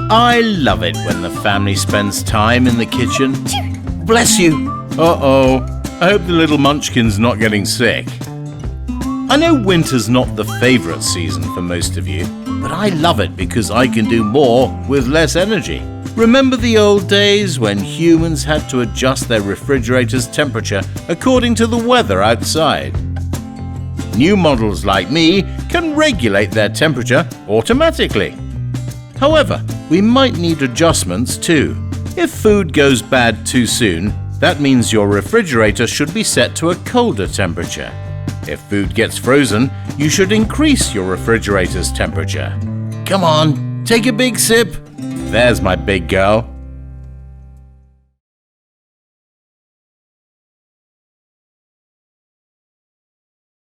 I love it when the family spends time in the kitchen. Bless you. Uh-oh. I hope the little munchkin's not getting sick. I know winter's not the favorite season for most of you, but I love it because I can do more with less energy. Remember the old days when humans had to adjust their refrigerator's temperature according to the weather outside? New models like me can regulate their temperature automatically. However, we might need adjustments too. If food goes bad too soon, that means your refrigerator should be set to a colder temperature. If food gets frozen, you should increase your refrigerator's temperature. Come on, take a big sip. There's my big girl.